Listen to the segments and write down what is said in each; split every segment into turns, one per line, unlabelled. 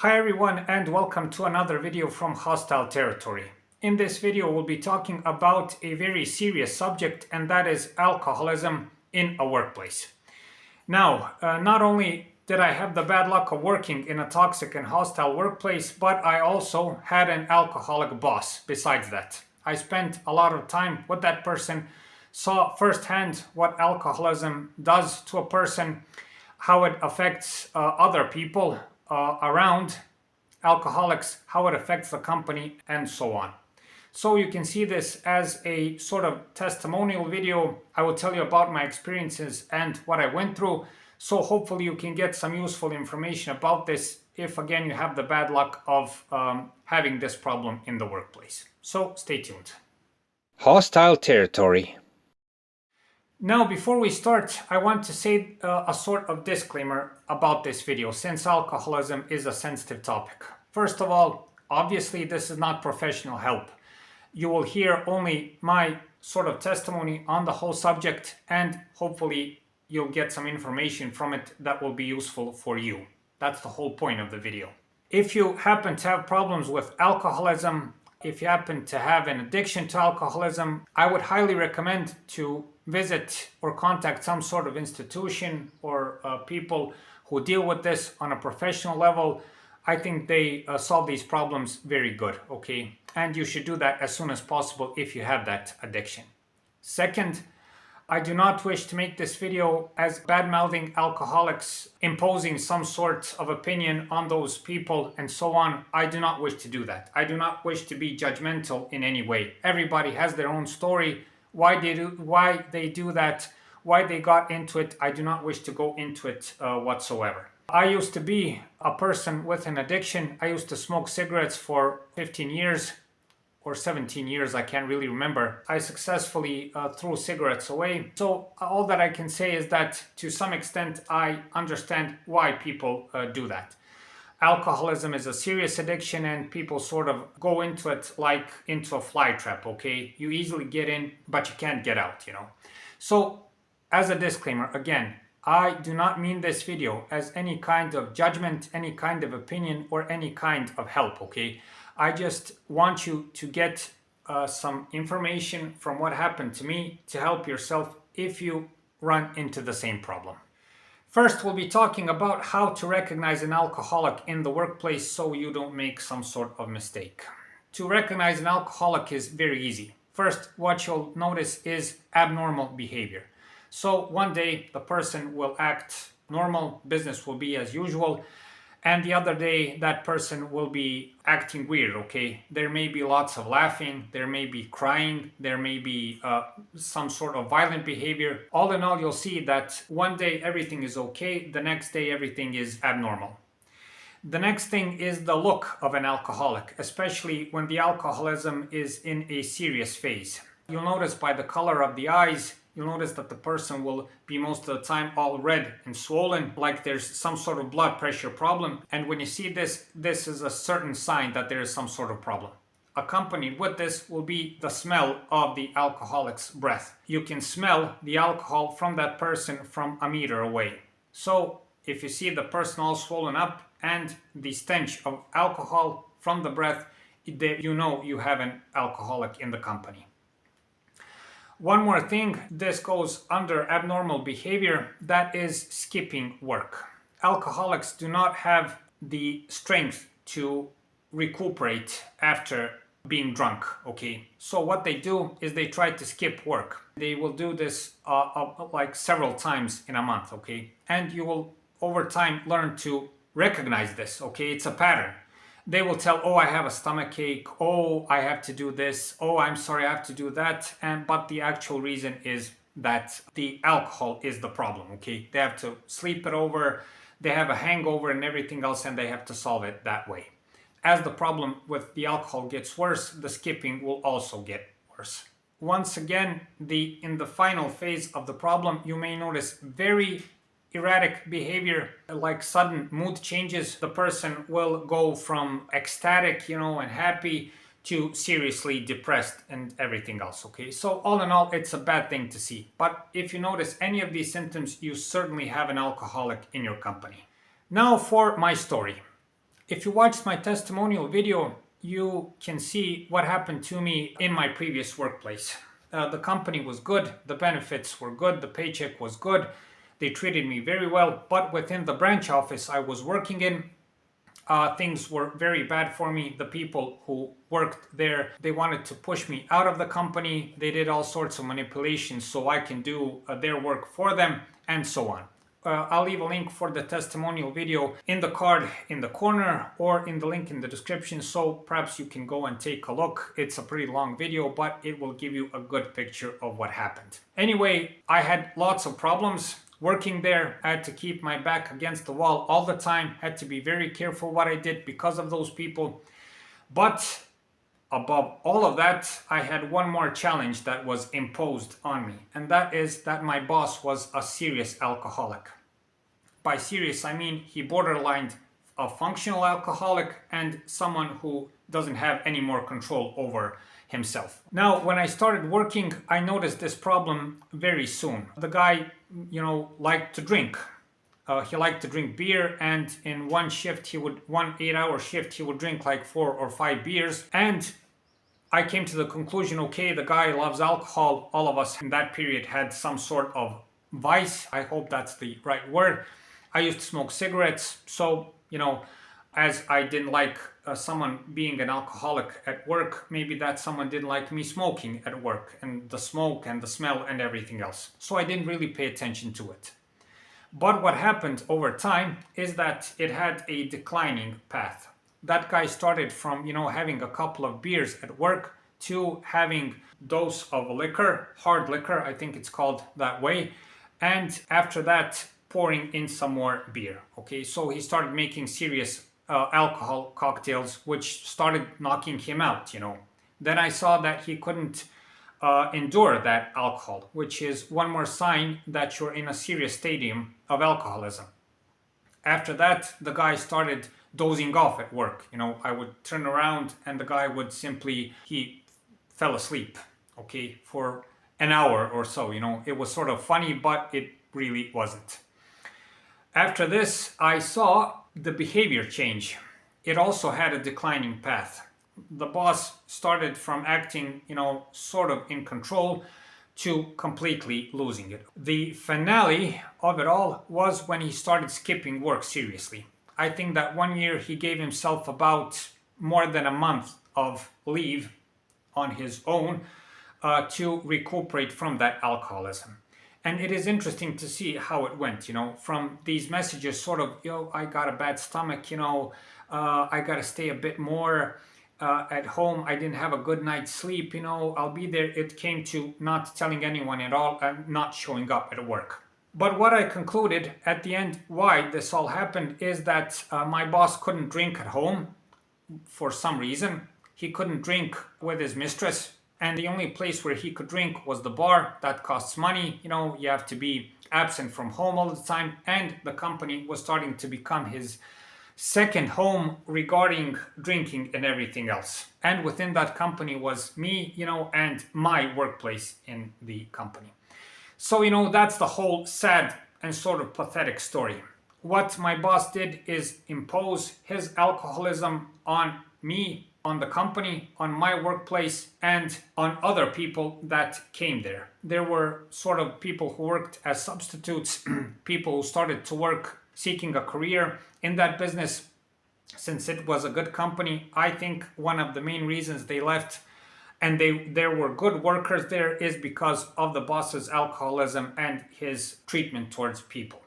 Hi everyone and welcome to another video from Hostile Territory. In this video we'll be talking about a very serious subject, and that is alcoholism in a workplace. Now, not only did I have the bad luck of working in a toxic and hostile workplace, but I also had an alcoholic boss besides that. I spent a lot of time with that person, saw firsthand what alcoholism does to a person, how it affects other people around alcoholics, how it affects the company, and so on. So you can see this as a sort of testimonial video. I will tell you about my experiences and what I went through. So hopefully you can get some useful information about this if again you have the bad luck of having this problem in the workplace. So stay tuned.
Hostile Territory.
Now, before we start, I want to say a sort of disclaimer about this video, since alcoholism is a sensitive topic. First of all, obviously this is not professional help. You will hear only my sort of testimony on the whole subject, and hopefully you'll get some information from it that will be useful for you. That's the whole point of the video. If you happen to have problems with alcoholism, if you happen to have an addiction to alcoholism, I would highly recommend to visit or contact some sort of institution or people who deal with this on a professional level. I think they solve these problems very good, okay? And you should do that as soon as possible if you have that addiction. Second, I do not wish to make this video as bad-mouthing alcoholics, imposing some sort of opinion on those people and so on. I do not wish to do that. I do not wish to be judgmental in any way. Everybody has their own story, why they do that, why they got into it. I do not wish to go into it whatsoever. I used to be a person with an addiction. I used to smoke cigarettes for 15 years. Or 17 years, I can't really remember. I successfully threw cigarettes away. So all that I can say is that to some extent I understand why people do that. Alcoholism is a serious addiction and people sort of go into it like into a fly trap, okay? You easily get in, but you can't get out, you know? So as a disclaimer, again, I do not mean this video as any kind of judgment, any kind of opinion, or any kind of help, okay? I just want you to get some information from what happened to me to help yourself if you run into the same problem. First, we'll be talking about how to recognize an alcoholic in the workplace so you don't make some sort of mistake. To recognize an alcoholic is very easy. First, what you'll notice is abnormal behavior. So one day the person will act normal, business will be as usual, and the other day that person will be acting weird, okay? There may be lots of laughing, there may be crying, there may be some sort of violent behavior. All in all, you'll see that one day everything is okay, the next day everything is abnormal. The next thing is the look of an alcoholic, especially when the alcoholism is in a serious phase. You'll notice by the color of the eyes, you'll notice that the person will be most of the time all red and swollen, like there's some sort of blood pressure problem. And when you see this, this is a certain sign that there is some sort of problem. Accompanied with this will be the smell of the alcoholic's breath. You can smell the alcohol from that person from a meter away. So if you see the person all swollen up and the stench of alcohol from the breath, you know you have an alcoholic in the company. One more thing, this goes under abnormal behavior, that is skipping work. Alcoholics do not have the strength to recuperate after being drunk, okay? So what they do is they try to skip work. They will do this like several times in a month, okay? And you will over time learn to recognize this, okay? It's a pattern. They will tell, oh, I have a stomach ache, oh, I have to do this, oh, I'm sorry, I have to do that. But the actual reason is that the alcohol is the problem, okay? They have to sleep it over, they have a hangover and everything else, and they have to solve it that way. As the problem with the alcohol gets worse, the skipping will also get worse. Once again, in the final phase of the problem, you may notice very erratic behavior, like sudden mood changes. The person will go from ecstatic, and happy to seriously depressed and everything else, okay? So all in all, it's a bad thing to see. But if you notice any of these symptoms, you certainly have an alcoholic in your company. Now for my story. If you watched my testimonial video, you can see what happened to me in my previous workplace. The company was good, the benefits were good, the paycheck was good, they treated me very well, but within the branch office I was working in, things were very bad for me. The people who worked there, they wanted to push me out of the company. They did all sorts of manipulations so I can do their work for them, and so on. I'll leave a link for the testimonial video in the card in the corner or in the link in the description, so perhaps you can go and take a look. It's a pretty long video, but it will give you a good picture of what happened. Anyway, I had lots of problems working there. I had to keep my back against the wall all the time, had to be very careful what I did because of those people. But above all of that, I had one more challenge that was imposed on me, and that is that my boss was a serious alcoholic. By serious, I mean he borderlined a functional alcoholic and someone who doesn't have any more control over himself. Now, when I started working, I noticed this problem very soon. The guy, liked to drink. He liked to drink beer, and in one 8-hour shift, he would drink like 4 or 5 beers. And I came to the conclusion, okay, the guy loves alcohol. All of us in that period had some sort of vice. I hope that's the right word. I used to smoke cigarettes, so, as I didn't like someone being an alcoholic at work, maybe that someone didn't like me smoking at work, and the smoke and the smell and everything else. So I didn't really pay attention to it. But what happened over time is that it had a declining path. That guy started from, having a couple of beers at work to having dose of liquor, hard liquor, I think it's called that way. And after that, pouring in some more beer. Okay, so he started making serious alcohol cocktails, which started knocking him out, Then I saw that he couldn't endure that alcohol, which is one more sign that you're in a serious stadium of alcoholism. After that, the guy started dozing off at work. I would turn around and the guy would he fell asleep, okay, for an hour or so. It was sort of funny, but it really wasn't. After this, I saw the behavior change. It also had a declining path. The boss started from acting, sort of in control to completely losing it. The finale of it all was when he started skipping work seriously. I think that one year he gave himself about more than a month of leave on his own to recuperate from that alcoholism. And it is interesting to see how it went, from these messages sort of, I got a bad stomach, I got to stay a bit more at home. I didn't have a good night's sleep, I'll be there. It came to not telling anyone at all and not showing up at work. But what I concluded at the end, why this all happened, is that my boss couldn't drink at home for some reason. He couldn't drink with his mistress. And the only place where he could drink was the bar. That costs money. You have to be absent from home all the time. And the company was starting to become his second home regarding drinking and everything else. And within that company was me, and my workplace in the company. So, that's the whole sad and sort of pathetic story. What my boss did is impose his alcoholism on me, on the company, on my workplace, and on other people that came there. There were sort of people who worked as substitutes, people who started to work seeking a career in that business. Since it was a good company, I think one of the main reasons they left and there were good workers there is because of the boss's alcoholism and his treatment towards people.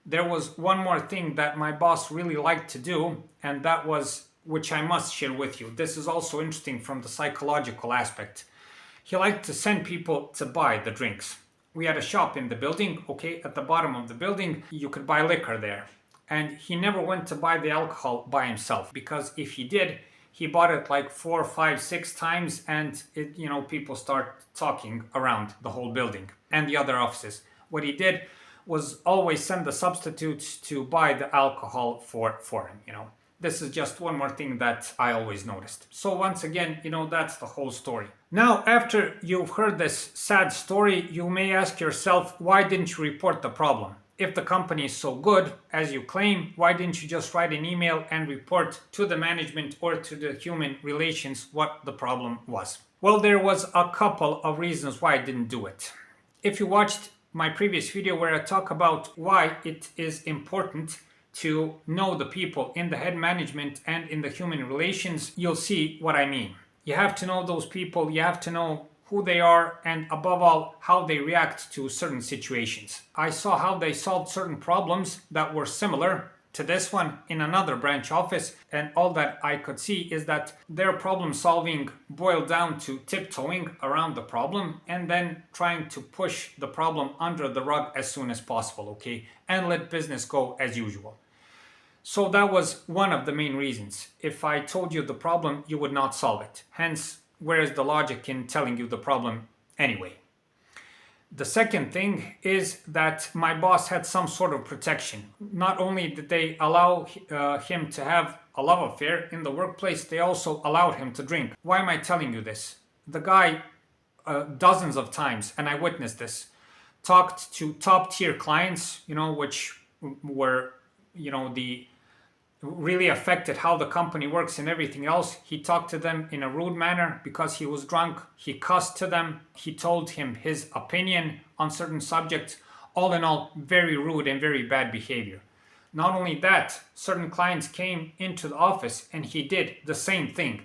There was one more thing that my boss really liked to do, and that was, which I must share with you. This is also interesting from the psychological aspect. He liked to send people to buy the drinks. We had a shop in the building, okay, at the bottom of the building, you could buy liquor there. And he never went to buy the alcohol by himself, because if he did, he bought it like 4, 5, 6 times, and people start talking around the whole building and the other offices. What he did was always send the substitutes to buy the alcohol for him, This is just one more thing that I always noticed. So once again, that's the whole story. Now, after you've heard this sad story, you may ask yourself, why didn't you report the problem? if the company is so good as you claim, why didn't you just write an email and report to the management or to the human relations what the problem was? Well, there was a couple of reasons why I didn't do it. If you watched my previous video where I talk about why it is important to know the people in the head management and in the human relations, you'll see what I mean. You have to know those people, you have to know who they are, and above all, how they react to certain situations. I saw how they solved certain problems that were similar to this one in another branch office, and all that I could see is that their problem solving boiled down to tiptoeing around the problem and then trying to push the problem under the rug as soon as possible, okay, and let business go as usual. So that was one of the main reasons. If I told you the problem, you would not solve it. Hence, where is the logic in telling you the problem anyway? The second thing is that my boss had some sort of protection. Not only did they allow him to have a love affair in the workplace, they also allowed him to drink. Why am I telling you this? The guy, dozens of times, and I witnessed this, talked to top tier clients, which were, the really affected how the company works and everything else. He talked to them in a rude manner because he was drunk. He cussed to them. He told him his opinion on certain subjects. All in all, very rude and very bad behavior. Not only that, certain clients came into the office and he did the same thing.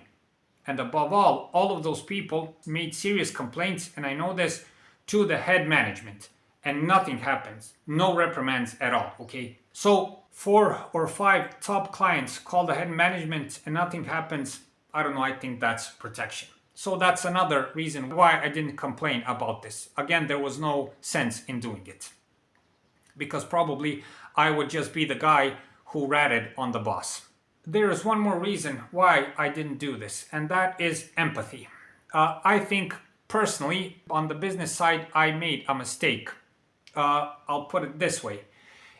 And above all of those people made serious complaints, and I know this, to the head management. And nothing happens. No reprimands at all, okay? So 4 or 5 top clients call the head management and nothing happens. I don't know, I think that's protection. So that's another reason why I didn't complain about this. Again, there was no sense in doing it. Because probably I would just be the guy who ratted on the boss. There is one more reason why I didn't do this, and that is empathy. I think personally, on the business side, I made a mistake. I'll put it this way.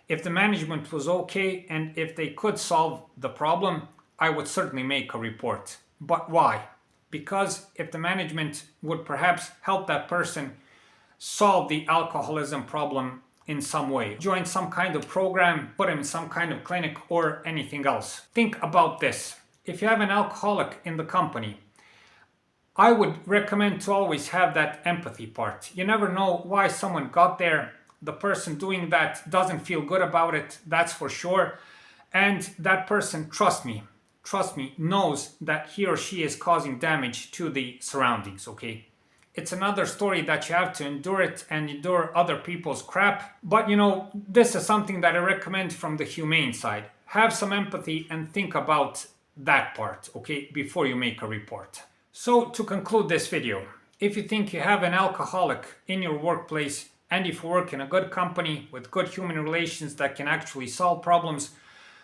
If the management was okay and if they could solve the problem, I would certainly make a report. But why? Because if the management would perhaps help that person solve the alcoholism problem in some way, join some kind of program, put him in some kind of clinic or anything else. Think about this. If you have an alcoholic in the company, I would recommend to always have that empathy part. You never know why someone got there. The person doing that doesn't feel good about it, that's for sure. And that person, trust me, knows that he or she is causing damage to the surroundings, okay? It's another story that you have to endure it and endure other people's crap. But this is something that I recommend from the humane side. Have some empathy and think about that part, okay, before you make a report. So to conclude this video, if you think you have an alcoholic in your workplace, and if you work in a good company with good human relations that can actually solve problems,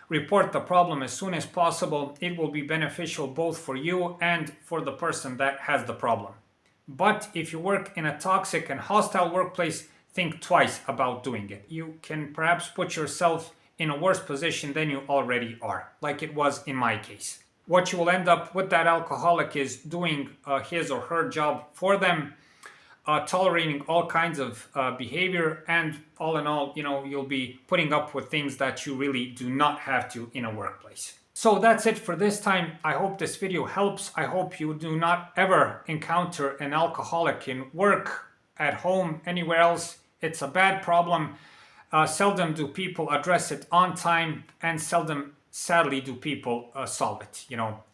report the problem as soon as possible. It will be beneficial both for you and for the person that has the problem. But if you work in a toxic and hostile workplace, think twice about doing it. You can perhaps put yourself in a worse position than you already are, like it was in my case. What you will end up with that alcoholic is doing his or her job for them, tolerating all kinds of behavior, and all in all, you'll be putting up with things that you really do not have to in a workplace. So that's it for this time. I hope this video helps. I hope you do not ever encounter an alcoholic in work, at home, anywhere else. It's a bad problem. Seldom do people address it on time, and seldom, sadly, do people solve it.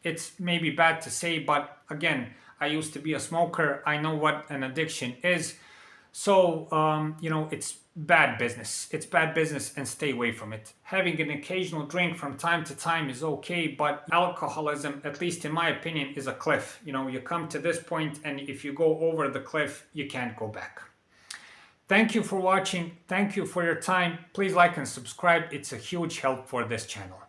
It's maybe bad to say, but again, I used to be a smoker. I know what an addiction is. So, it's bad business. It's bad business, and stay away from it. Having an occasional drink from time to time is okay, but alcoholism, at least in my opinion, is a cliff. You come to this point, and if you go over the cliff, you can't go back. Thank you for watching. Thank you for your time. Please like and subscribe. It's a huge help for this channel.